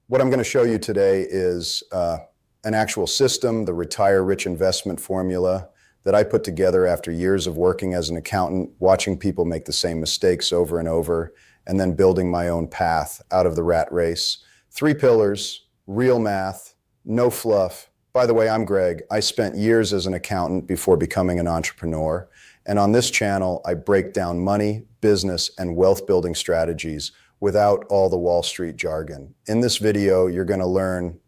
What I'm going to show you today is an actual system, the Retire Rich investment formula that I put together after years of working as an accountant, watching people make the same mistakes over and over, and then building my own path out of the rat race. 3 pillars, real math, no fluff. By the way, I'm Greg. I spent years as an accountant before becoming an entrepreneur. And on this channel, I break down money, business, and wealth building strategies without all the Wall Street jargon. In this video, you're going to learn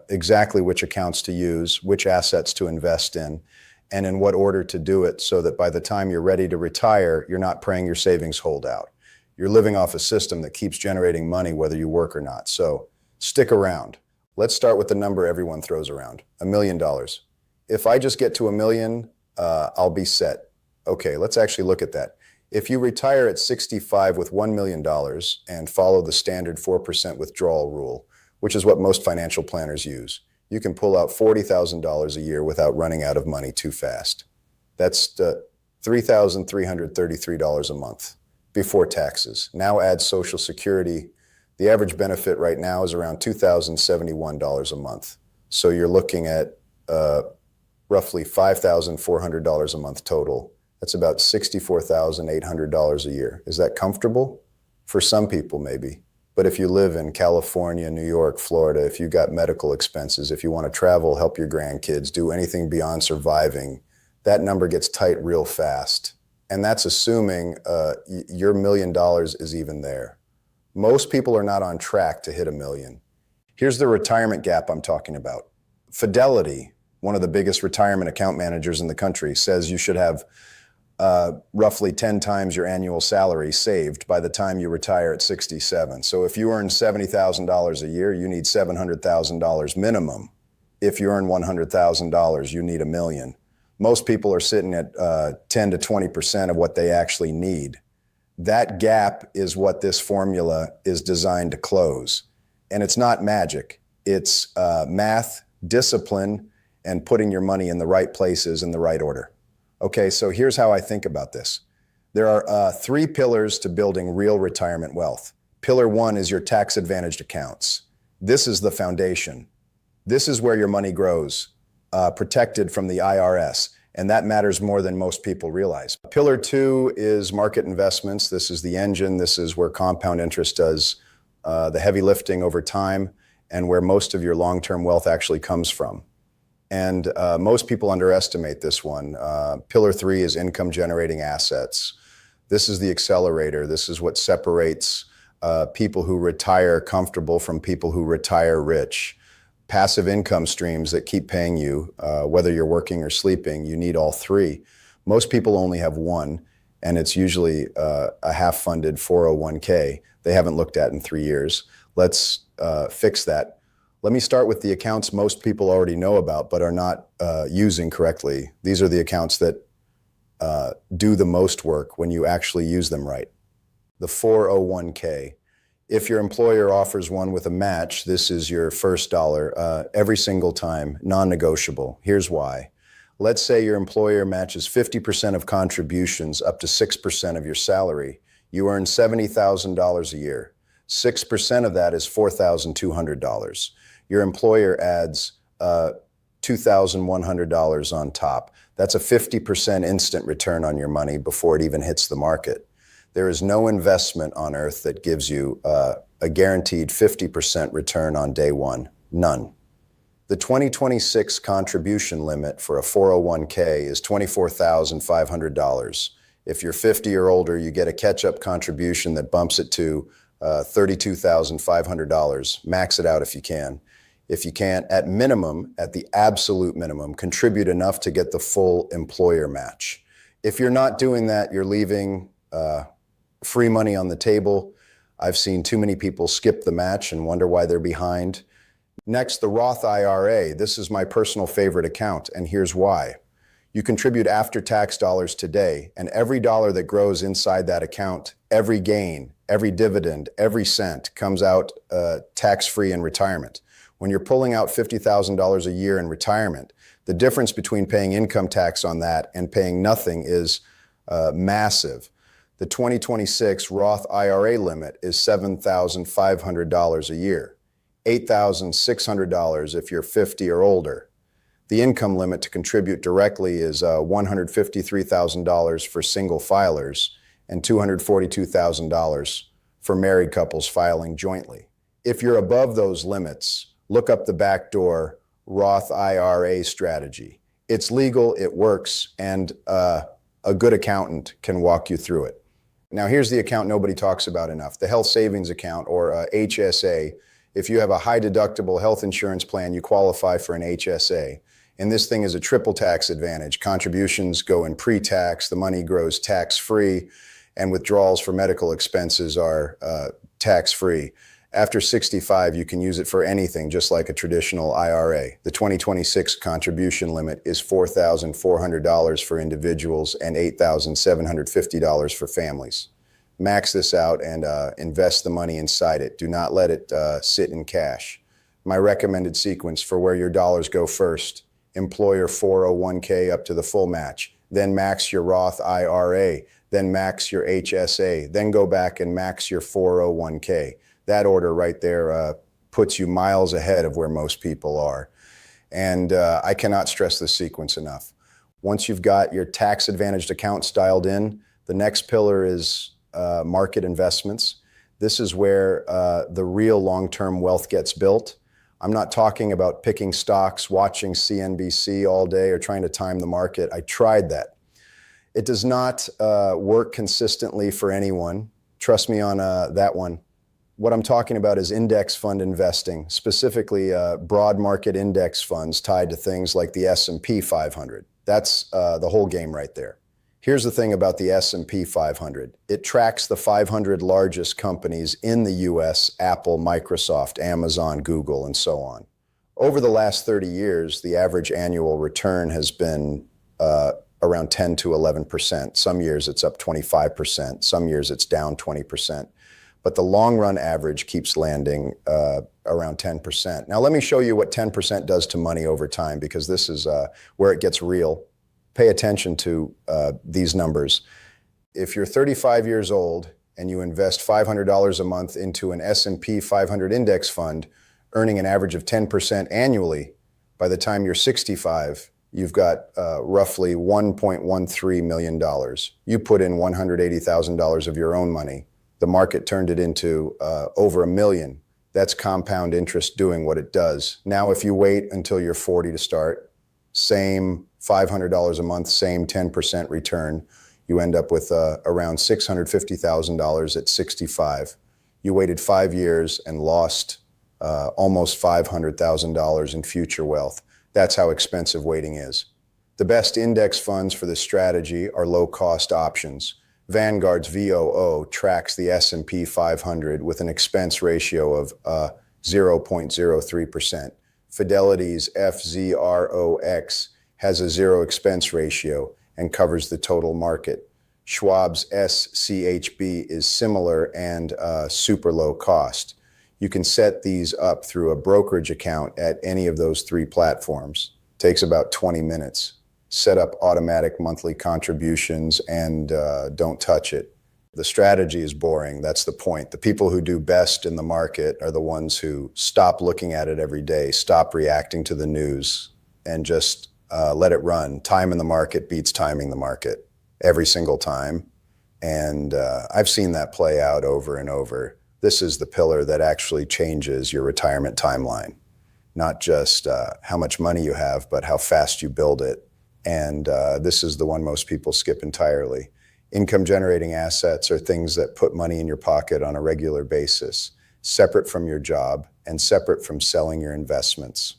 exactly which accounts to use, which assets to invest in, and in what order to do it so that by the time you're ready to retire, you're not praying your savings hold out. You're living off a system that keeps generating money whether you work or not. So stick around. Let's start with the number everyone throws around, $1 million. If I just get to $1 million, I'll be set. Okay, let's actually look at that. If you retire at 65 with $1 million and follow the standard 4% withdrawal rule, which is what most financial planners use, you can pull out $40,000 a year without running out of money too fast. That's $3,333 a month before taxes. Now add Social Security. The average benefit right now is around $2,071 a month. So you're looking at roughly $5,400 a month total. That's about $64,800 a year. Is that comfortable? For some people, maybe. But if you live in California, New York, Florida, if you've got medical expenses, if you want to travel, help your grandkids, do anything beyond surviving, that number gets tight real fast. And that's assuming your $1 million is even there. Most people are not on track to hit $1 million. Here's the retirement gap I'm talking about. Fidelity, one of the biggest retirement account managers in the country, says you should have roughly 10 times your annual salary saved by the time you retire at 67. So if you earn $70,000 a year, you need $700,000 minimum. If you earn $100,000, you need $1 million. Most people are sitting at 10 to 20% of what they actually need. That gap is what this formula is designed to close. And it's not magic. It's math, discipline, and putting your money in the right places in the right order. Okay, so here's how I think about this. There are 3 pillars to building real retirement wealth. Pillar 1 is your tax-advantaged accounts. This is the foundation. This is where your money grows, protected from the IRS, and that matters more than most people realize. Pillar 2 is market investments. This is the engine. This is where compound interest does the heavy lifting over time and where most of your long-term wealth actually comes from. And most people underestimate this one. Pillar 3 is income generating assets. This is the accelerator. This is what separates people who retire comfortable from people who retire rich. Passive income streams that keep paying you, whether you're working or sleeping, you need all 3. Most people only have one, and it's usually a half-funded 401k they haven't looked at in 3 years. Let's fix that. Let me start with the accounts most people already know about but are not using correctly. These are the accounts that do the most work when you actually use them right. The 401k. If your employer offers one with a match, this is your first dollar every single time, non-negotiable. Here's why. Let's say your employer matches 50% of contributions up to 6% of your salary. You earn $70,000 a year. 6% of that is $4,200. Your employer adds $2,100 on top. That's a 50% instant return on your money before it even hits the market. There is no investment on earth that gives you a guaranteed 50% return on day one. None. The 2026 contribution limit for a 401k is $24,500. If you're 50 or older, you get a catch-up contribution that bumps it to $32,500. Max it out if you can. If you can't, at minimum, at the absolute minimum, contribute enough to get the full employer match. If you're not doing that, you're leaving free money on the table. I've seen too many people skip the match and wonder why they're behind. Next, the Roth IRA. This is my personal favorite account, and here's why. You contribute after-tax dollars today, and every dollar that grows inside that account, every gain, every dividend, every cent comes out tax-free in retirement. When you're pulling out $50,000 a year in retirement, the difference between paying income tax on that and paying nothing is massive. The 2026 Roth IRA limit is $7,500 a year. $8,600 if you're 50 or older. The income limit to contribute directly is $153,000 for single filers and $242,000 for married couples filing jointly. If you're above those limits, look up the backdoor Roth IRA strategy. It's legal, it works, and a good accountant can walk you through it. Now, here's the account nobody talks about enough, the health savings account, or HSA. If you have a high deductible health insurance plan, you qualify for an HSA. And this thing is a triple tax advantage. Contributions go in pre-tax, the money grows tax-free, and withdrawals for medical expenses are tax-free. After 65, you can use it for anything, just like a traditional IRA. The 2026 contribution limit is $4,400 for individuals and $8,750 for families. Max this out and invest the money inside it. Do not let it sit in cash. My recommended sequence for where your dollars go first: employer 401k up to the full match, then max your Roth IRA, then max your HSA, then go back and max your 401k. That order right there puts you miles ahead of where most people are. And I cannot stress this sequence enough. Once you've got your tax-advantaged accounts dialed in, the next pillar is market investments. This is where the real long-term wealth gets built. I'm not talking about picking stocks, watching CNBC all day, or trying to time the market. I tried that. It does not work consistently for anyone. Trust me on that one. What I'm talking about is index fund investing, specifically broad market index funds tied to things like the S&P 500. That's the whole game right there. Here's the thing about the S&P 500. It tracks the 500 largest companies in the US: Apple, Microsoft, Amazon, Google, and so on. Over the last 30 years, the average annual return has been around 10 to 11%. Some years it's up 25%. Some years it's down 20%. But the long run average keeps landing around 10%. Now let me show you what 10% does to money over time, because this is where it gets real. Pay attention to these numbers. If you're 35 years old and you invest $500 a month into an S&P 500 index fund, earning an average of 10% annually, by the time you're 65, you've got roughly $1.13 million. You put in $180,000 of your own money. The market turned it into over $1 million. That's compound interest doing what it does. Now, if you wait until you're 40 to start, same $500 a month, same 10% return, you end up with around $650,000 at 65. You waited 5 years and lost almost $500,000 in future wealth. That's how expensive waiting is. The best index funds for this strategy are low-cost options. Vanguard's VOO tracks the S&P 500 with an expense ratio of 0.03%. Fidelity's FZROX has a zero expense ratio and covers the total market. Schwab's SCHB is similar and super low cost. You can set these up through a brokerage account at any of those three platforms. Takes about 20 minutes. Set up automatic monthly contributions and don't touch it. The strategy is boring. That's the point. The people who do best in the market are the ones who stop looking at it every day, stop reacting to the news, and just let it run. Time in the market beats timing the market every single time. And I've seen that play out over and over. This is the pillar that actually changes your retirement timeline. Not just how much money you have, but how fast you build it. And this is the one most people skip entirely. Income generating assets are things that put money in your pocket on a regular basis, separate from your job and separate from selling your investments.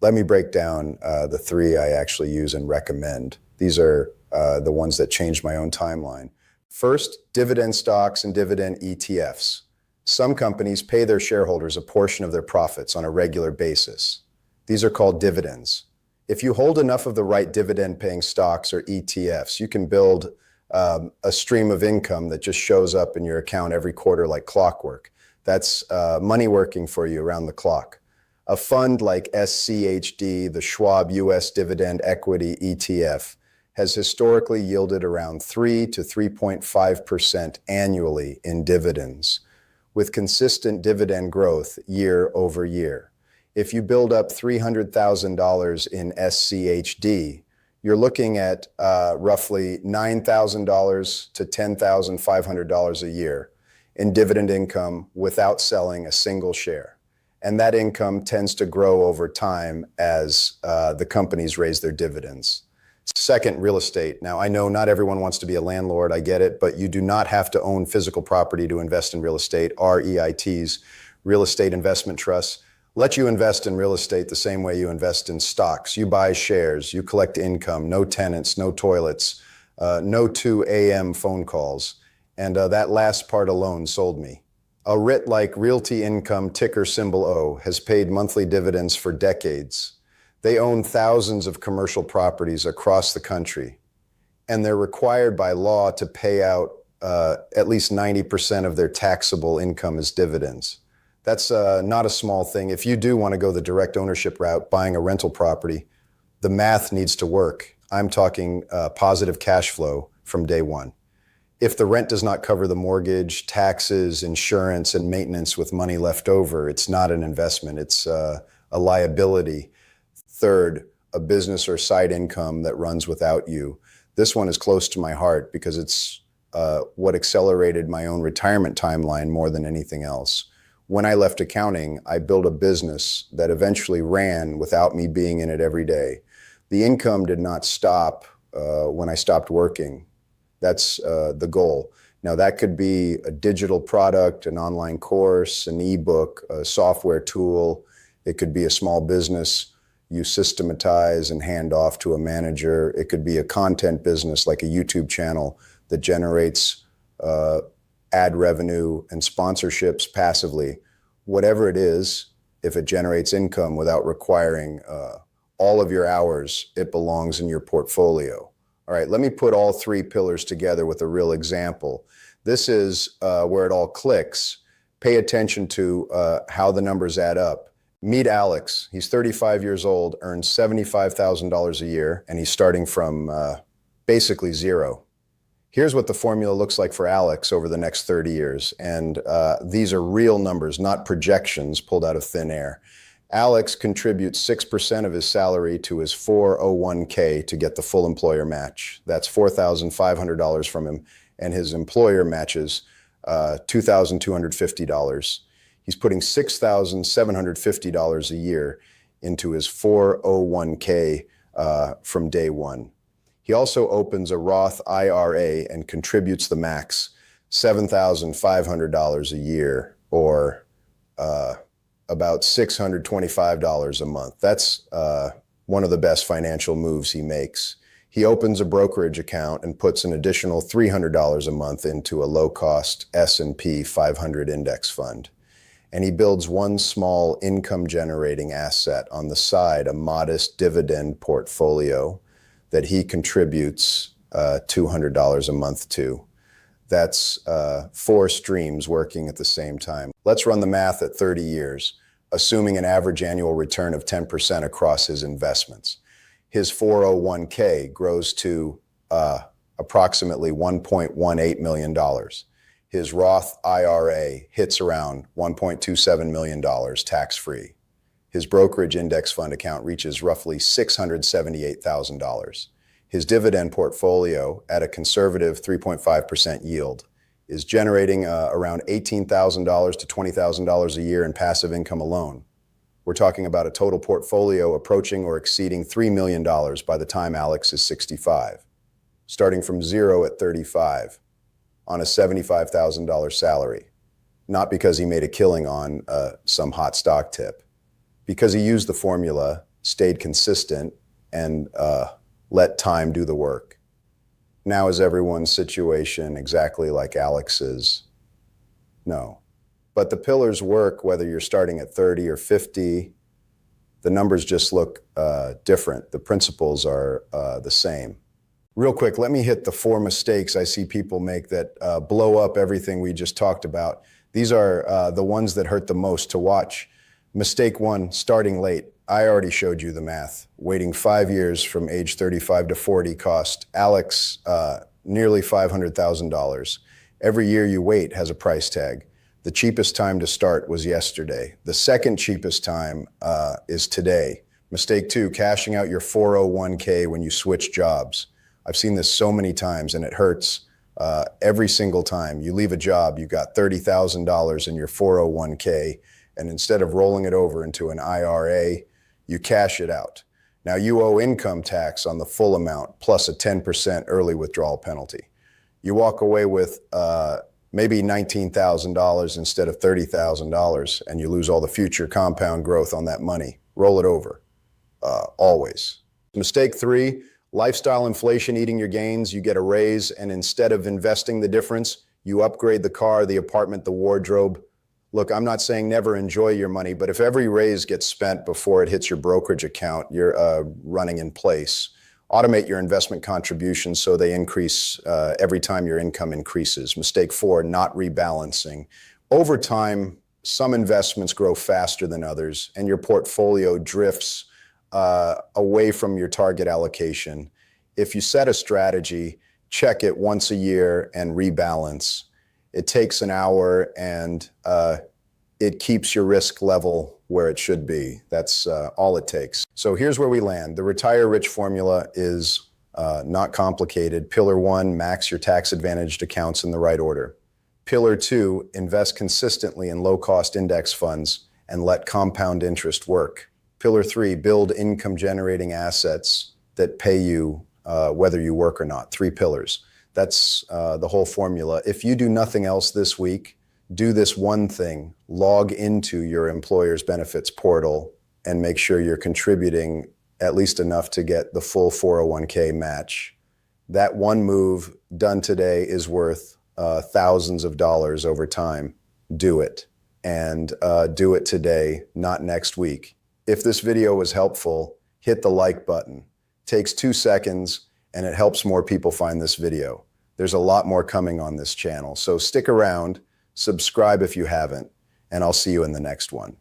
Let me break down the three I actually use and recommend. These are the ones that changed my own timeline. First, dividend stocks and dividend ETFs. Some companies pay their shareholders a portion of their profits on a regular basis. These are called dividends. If you hold enough of the right dividend-paying stocks or ETFs, you can build a stream of income that just shows up in your account every quarter like clockwork. That's money working for you around the clock. A fund like SCHD, the Schwab US Dividend Equity ETF, has historically yielded around 3 to 3.5% annually in dividends. with consistent dividend growth year over year. If you build up $300,000 in SCHD, you're looking at roughly $9,000 to $10,500 a year in dividend income without selling a single share. And that income tends to grow over time as the companies raise their dividends. Second, real estate. Now, I know not everyone wants to be a landlord, I get it, but you do not have to own physical property to invest in real estate. REITs, real estate investment trusts, let you invest in real estate the same way you invest in stocks. You buy shares, you collect income, no tenants, no toilets, no 2 a.m. phone calls. And that last part alone sold me. A REIT like Realty Income, ticker symbol O, has paid monthly dividends for decades. They own thousands of commercial properties across the country, and they're required by law to pay out at least 90% of their taxable income as dividends. That's not a small thing. If you do want to go the direct ownership route, buying a rental property, the math needs to work. I'm talking positive cash flow from day one. If the rent does not cover the mortgage, taxes, insurance, and maintenance with money left over, it's not an investment, it's a liability. Third, a business or side income that runs without you. This one is close to my heart because it's what accelerated my own retirement timeline more than anything else. When I left accounting, I built a business that eventually ran without me being in it every day. The income did not stop when I stopped working. That's the goal. Now, that could be a digital product, an online course, an ebook, a software tool. It could be a small business you systematize and hand off to a manager. It could be a content business like a YouTube channel that generates ad revenue and sponsorships passively. Whatever it is, if it generates income without requiring all of your hours, it belongs in your portfolio. All right, let me put all three pillars together with a real example. This is where it all clicks. Pay attention to how the numbers add up. Meet Alex. He's 35 years old, earns $75,000 a year, and he's starting from basically zero. Here's what the formula looks like for Alex over the next 30 years. And these are real numbers, not projections pulled out of thin air. Alex contributes 6% of his salary to his 401k to get the full employer match. That's $4,500 from him, and his employer matches $2,250. He's putting $6,750 a year into his 401k from day one. He also opens a Roth IRA and contributes the max, $7,500 a year, or about $625 a month. That's one of the best financial moves he makes. He opens a brokerage account and puts an additional $300 a month into a low-cost S&P 500 index fund. And he builds one small income-generating asset on the side, a modest dividend portfolio that he contributes $200 a month to. That's 4 streams working at the same time. Let's run the math at 30 years, assuming an average annual return of 10% across his investments. His 401k grows to approximately $1.18 million. His Roth IRA hits around $1.27 million tax-free. His brokerage index fund account reaches roughly $678,000. His dividend portfolio, at a conservative 3.5% yield, is generating around $18,000 to $20,000 a year in passive income alone. We're talking about a total portfolio approaching or exceeding $3 million by the time Alex is 65, starting from zero at 35 on a $75,000 salary, not because he made a killing on some hot stock tip, because he used the formula, stayed consistent, and let time do the work. Now is everyone's situation exactly like Alex's? No. But the pillars work whether you're starting at 30 or 50. The numbers just look different. The principles are the same. Real quick, let me hit the 4 mistakes I see people make that blow up everything we just talked about. These are the ones that hurt the most to watch. Mistake 1, starting late. I already showed you the math. Waiting 5 years from age 35 to 40 cost Alex nearly $500,000. Every year you wait has a price tag. The cheapest time to start was yesterday. The second cheapest time is today. Mistake 2, cashing out your 401k when you switch jobs. I've seen this so many times and it hurts every single time. You leave a job, you got $30,000 in your 401k, and instead of rolling it over into an IRA, you cash it out. Now you owe income tax on the full amount plus a 10% early withdrawal penalty. You walk away with maybe $19,000 instead of $30,000, and you lose all the future compound growth on that money. Roll it over, always. Mistake 3, lifestyle inflation eating your gains. You get a raise, and instead of investing the difference, you upgrade the car, the apartment, the wardrobe. Look, I'm not saying never enjoy your money, but if every raise gets spent before it hits your brokerage account, you're running in place. Automate your investment contributions so they increase every time your income increases. Mistake 4, not rebalancing. Over time, some investments grow faster than others, and your portfolio drifts away from your target allocation. If you set a strategy, check it once a year and rebalance. It takes an hour, and it keeps your risk level where it should be. That's all it takes. So here's where we land. The Retire Rich formula is not complicated. Pillar 1, max your tax-advantaged accounts in the right order. Pillar 2, invest consistently in low-cost index funds and let compound interest work. Pillar 3, build income-generating assets that pay you whether you work or not. 3 pillars. That's the whole formula. If you do nothing else this week, do this one thing: log into your employer's benefits portal and make sure you're contributing at least enough to get the full 401k match. That one move done today is worth thousands of dollars over time. Do it, and do it today, not next week. If this video was helpful, hit the like button. It takes 2 seconds and it helps more people find this video. There's a lot more coming on this channel, so stick around. Subscribe if you haven't, and I'll see you in the next one.